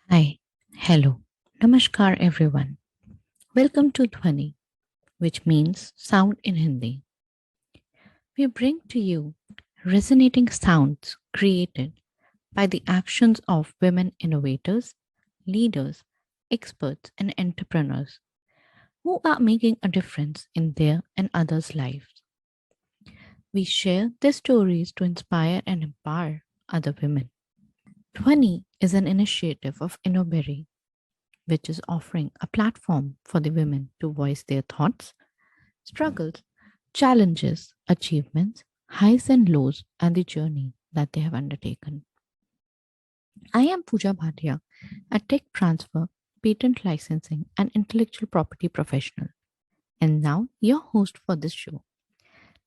Hi, hello, namaskar everyone. Welcome to Dhwani, which means sound in Hindi. We bring to you resonating sounds created by the actions of women innovators, leaders, experts, and entrepreneurs who are making a difference in their and others' lives. We share their stories to inspire and empower other women. Dhwani is an initiative of Innoberry, which is offering a platform for the women to voice their thoughts, struggles, challenges, achievements, highs and lows, and the journey that they have undertaken. I am Pooja Bhatia, a tech transfer, patent licensing, and intellectual property professional, and now your host for this show.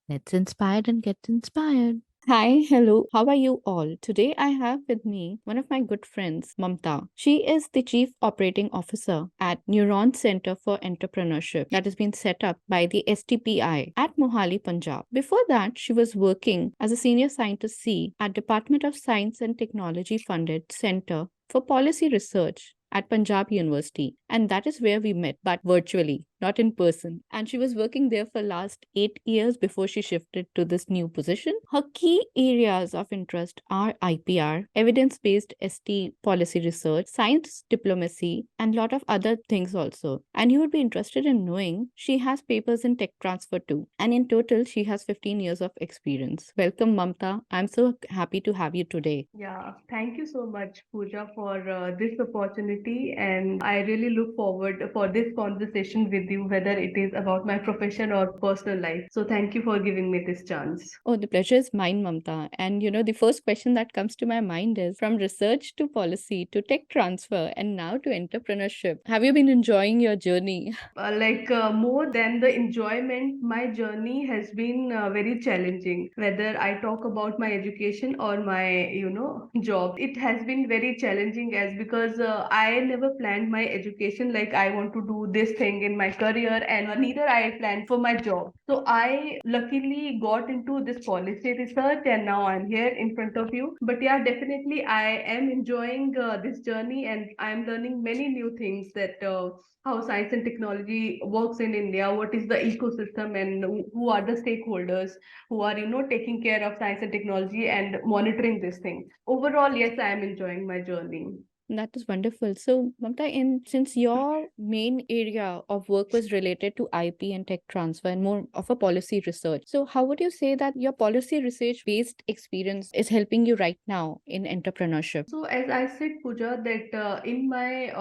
Let's inspire and get inspired. Hi, hello. How are you all? Today I have with me one of my good friends, Mamta. She is the Chief Operating Officer at Neuron Centre for Entrepreneurship that has been set up by the STPI at Mohali, Punjab. Before that, she was working as a Senior Scientist C at Department of Science and Technology funded Centre for Policy Research at Punjab University, and that is where we met, but virtually, not in person. And she was working there for last 8 years before she shifted to this new position. Her key areas of interest are IPR, evidence-based ST policy research, science diplomacy, and lot of other things also. And you would be interested in knowing she has papers in tech transfer too. And in total, she has 15 years of experience. Welcome, Mamta. I'm so happy to have you today. Yeah, thank you so much, Pooja, for this opportunity. And I really look forward for this conversation with you, whether it is about my profession or personal life. So thank you for giving me this chance. Oh, the pleasure is mine, Mamta. And the first question that comes to my mind is from research to policy to tech transfer and now to entrepreneurship. Have you been enjoying your journey? More than the enjoyment, my journey has been very challenging. Whether I talk about my education or my, job, it has been very challenging as because I never planned my education like I want to do this thing in my career, and neither I planned for my job. So I luckily got into this policy research, and now I'm here in front of you. But yeah, definitely I am enjoying this journey, and I'm learning many new things that. How science and technology works in India, what is the ecosystem, and who are the stakeholders who are, taking care of science and technology and monitoring this thing. Overall, yes, I am enjoying my journey. That is wonderful. So, Mamta, in since your main area of work was related to IP and tech transfer and more of a policy research, so how would you say that your policy research based experience is helping you right now in entrepreneurship? So as I said, Pooja, that in my,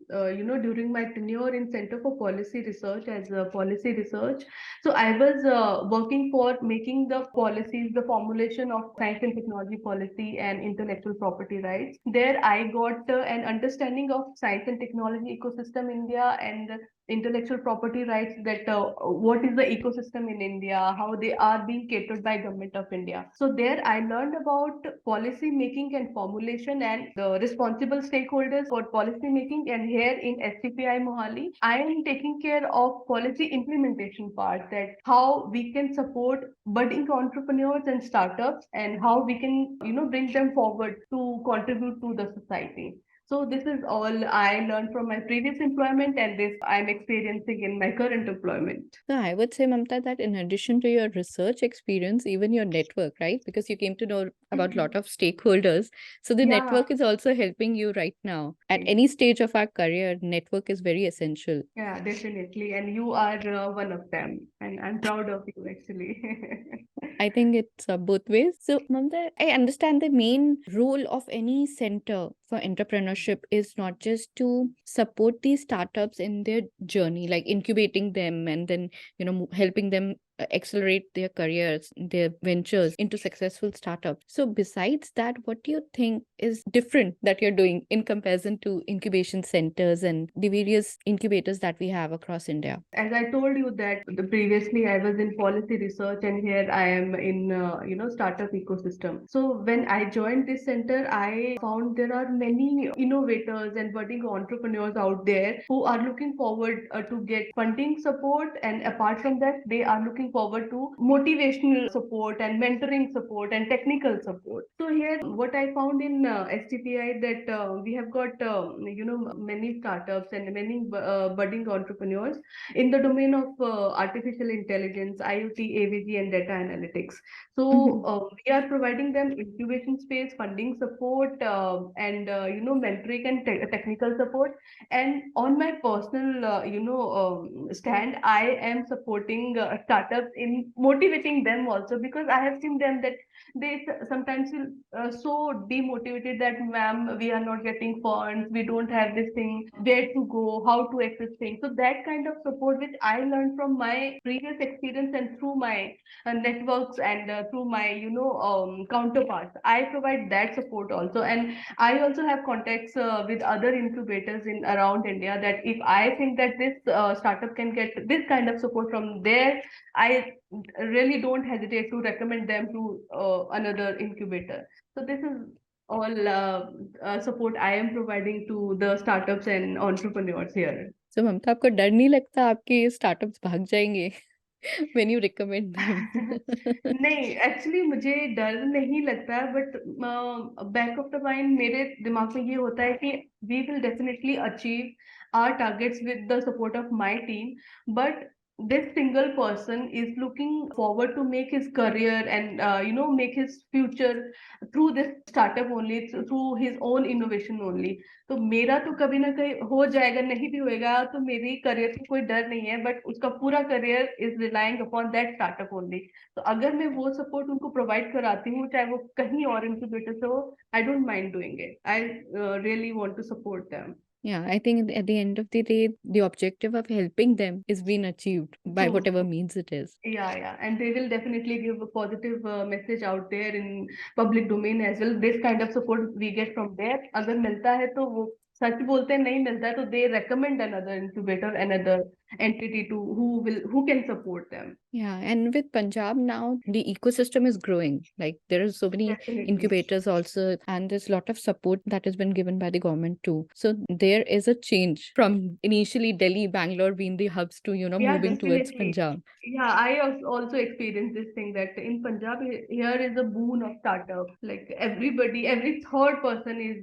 during my tenure in Center for Policy Research as a policy research, so I was working for making the policies, the formulation of science and technology policy and intellectual property rights. There I got an understanding of science and technology ecosystem in India and the intellectual property rights, that what is the ecosystem in India, how they are being catered by government of India. So there I learned about policy making and formulation and the responsible stakeholders for policy making. And here in STPI Mohali, I am taking care of policy implementation part, that how we can support budding entrepreneurs and startups, and how we can, bring them forward to contribute to the society. So this is all I learned from my previous employment, and this I'm experiencing in my current employment. So I would say, Mamta, that in addition to your research experience, even your network, right? Because you came to know about a lot of stakeholders. So the Yeah, network is also helping you right now. At any stage of our career, network is very essential. yeah, definitely. And you are one of them, and I'm proud of you actually. I think it's both ways. So, Mamta, I understand the main role of any center for entrepreneurship is not just to support these startups in their journey, like incubating them and then, helping them accelerate their careers, their ventures into successful startups. So, besides that, what do you think is different that you're doing in comparison to incubation centers and the various incubators that we have across India? As I told you that previously I was in policy research, and here I am in startup ecosystem. So when I joined this center, I found there are many innovators and budding entrepreneurs out there who are looking forward to get funding support, and apart from that, they are looking looking forward to motivational support and mentoring support and technical support. So here, what I found in STPI that we have got many startups and many budding entrepreneurs in the domain of artificial intelligence, IoT, AVG, and data analytics. So Mhm. we are providing them incubation space, funding support, and mentoring and technical support. And on my personal stand, I am supporting startups in motivating them also, because I have seen them that they sometimes feel so demotivated that, ma'am, we are not getting funds, we don't have this thing, where to go, how to access things. So that kind of support which I learned from my previous experience and through my networks and through my counterparts, I provide that support also. And I also have contacts with other incubators in around India, that if I think that this startup can get this kind of support from there, I really don't hesitate to recommend them to another incubator. So this is all support I am providing to the startups and entrepreneurs here. So ममता, आपको डर नहीं लगता आपके startups भाग जाएंगे when you recommend them? नहीं, actually मुझे डर नहीं लगता, but back of the mind मेरे दिमाग में ये होता है कि we will definitely achieve our targets with the support of my team, but this single person is looking forward to make his career and make his future through this startup only, through his own innovation only. तो मेरा तो कभी ना कहीं हो जाएगा, नहीं भी होएगा तो मेरी करियर की कोई डर नहीं है, बट उसका पूरा career is relying upon that startup only. तो अगर मैं वो सपोर्ट उनको प्रोवाइड कराती हूँ, चाहे वो कहीं और इंक्यूबेटर से हो, I don't mind doing it. I really want to support them. Yeah, I think at the end of the day, the objective of helping them is being achieved by True, whatever true. means it is. Yeah, and they will definitely give a positive message out there in public domain as well. This kind of support we get from there. अगर मिलता है तो वो सच बोलते हैं, नहीं मिलता है तो they recommend another incubator, another entity to who can support them. Yeah, and with Punjab now, the ecosystem is growing. Like there are so many Definitely. incubators also, and there's a lot of support that has been given by the government too. So there is a change from initially Delhi, Bangalore being the hubs to, Yeah, moving towards definitely. Punjab. Yeah, I also experienced this thing that in Punjab, here is a boon of startup. Like everybody, every third person is,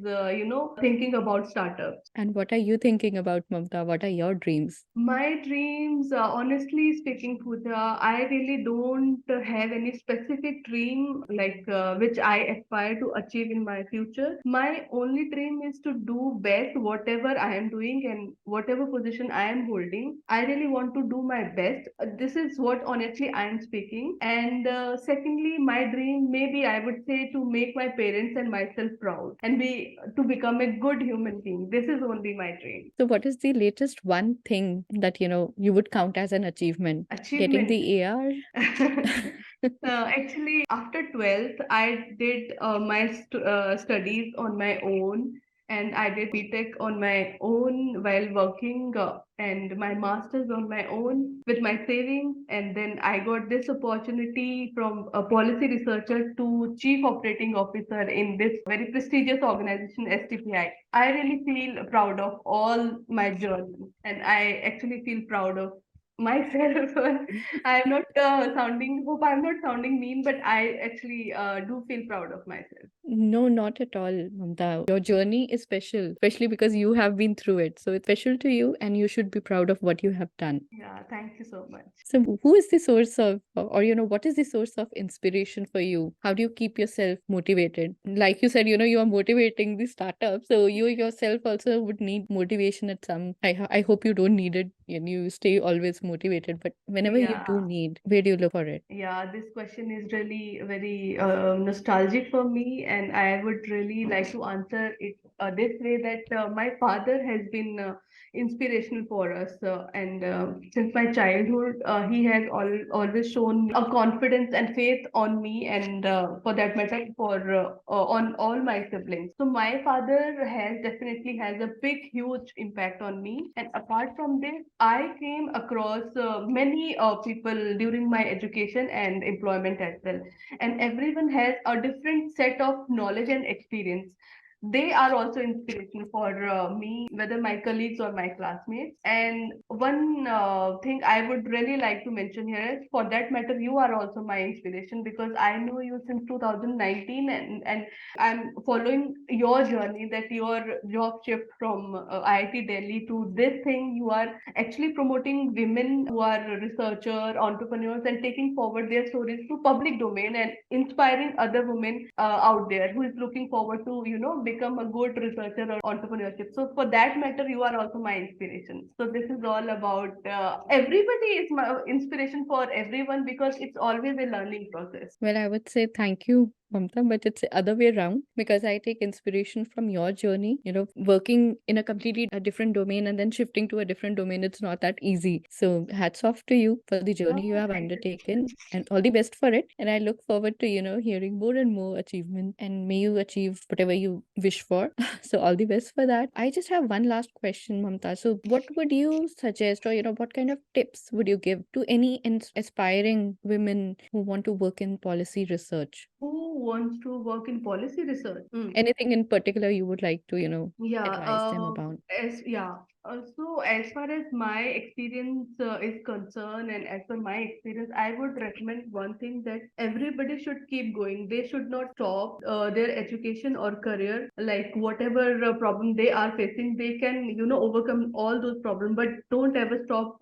thinking about startups. And what are you thinking about, Mamta? What are your dreams? My dreams, honestly speaking, Pooja, I really don't have any specific dream like which I aspire to achieve in my future. My only dream is to do best whatever I am doing and whatever position I am holding. I really want to do my best. This is what honestly I am speaking. And secondly, my dream, maybe I would say, to make my parents and myself proud and be to become a good human being. This is only my dream. So, what is the latest one thing that you would count as an achievement? Getting Achievement. the AR? Actually, after 12th, I did my studies on my own, and I did BTech on my own while working, and my master's on my own with my savings. And then I got this opportunity from a policy researcher to chief operating officer in this very prestigious organization, STPI. I really feel proud of all my journey, and I actually feel proud of myself. I'm not hope I'm not sounding mean, but I actually do feel proud of myself. No, not at all, Mamta. Your journey is special, especially because you have been through it. So it's special to you, and you should be proud of what you have done. Yeah, thank you so much. So, who is the source of, or what is the source of inspiration for you? How do you keep yourself motivated? Like you said, you are motivating the startup. So, you yourself also would need motivation at some. I hope you don't need it and you stay always motivated. But whenever you do Yeah. need, where do you look for it? Yeah, this question is really very nostalgic for me, and I would really like to answer it this way that my father has been inspirational for us, and since my childhood, he has always shown a confidence and faith on me, and for that matter, for on all my siblings. So my father has definitely has a big, huge impact on me, and apart from this, I came across many people during my education and employment as well, and everyone has a different set of knowledge and experience. they are also inspiration for me, whether my colleagues or my classmates. And one thing I would really like to mention here is, for that matter, you are also my inspiration, because I know you since 2019, and I'm following your journey, that your job shift from IIT Delhi to this thing. You are actually promoting women who are researcher, entrepreneurs, and taking forward their stories to public domain, and inspiring other women out there who is looking forward to, become a good researcher or entrepreneurship. So for that matter, you are also my inspiration. So this is all about everybody is my inspiration for everyone, because it's always a learning process. Well, I would say thank you, Mamta, but it's the other way around because I take inspiration from your journey. Working in a completely different domain and then shifting to a different domain, it's not that easy. So, hats off to you for the journey you Oh, have thank you. undertaken and all the best for it. And I look forward to, hearing more and more achievement and may you achieve whatever you wish for. So, all the best for that. I just have one last question, Mamta. So, what would you suggest, or, what kind of tips would you give to any aspiring women who want to work in policy research? Who wants to work in policy research? Anything in particular you would like to, Yeah, advise them about? as yeah. So as far as my experience is concerned, and as per my experience, I would recommend one thing, that everybody should keep going. They should not stop their education or career. Like whatever problem they are facing, they can, overcome all those problems. But don't ever stop.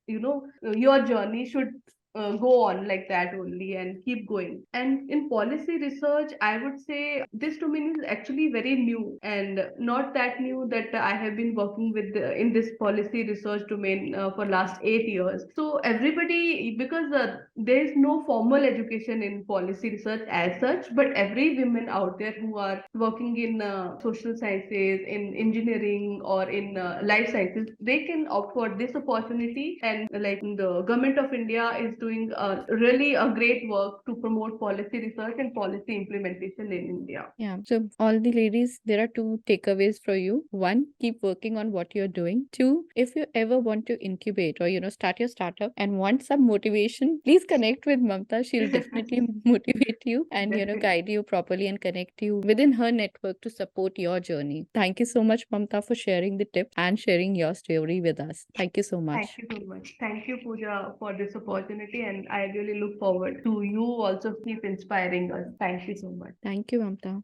Your journey should go on like that only, and keep going. And in policy research, I would say this domain is actually very new, and not that new that I have been working with in this policy research domain for last 8 years. So everybody, because there is no formal education in policy research as such, but every women out there who are working in social sciences, in engineering, or in life sciences, they can opt for this opportunity. And like the government of India is doing really a great work to promote policy research and policy implementation in India. Yeah. So, all the ladies, there are two takeaways for you. One, keep working on what you're doing. Two, if you ever want to incubate or, start your startup and want some motivation, please connect with Mamta. She'll definitely motivate you and, Definitely. guide you properly and connect you within her network to support your journey. Thank you so much, Mamta, for sharing the tip and sharing your story with us. Thank you so Thank much. you so much. Thank you, Pooja, for this opportunity, and I really look forward to you also keep inspiring us. Thank you so much. Thank you, Mamta.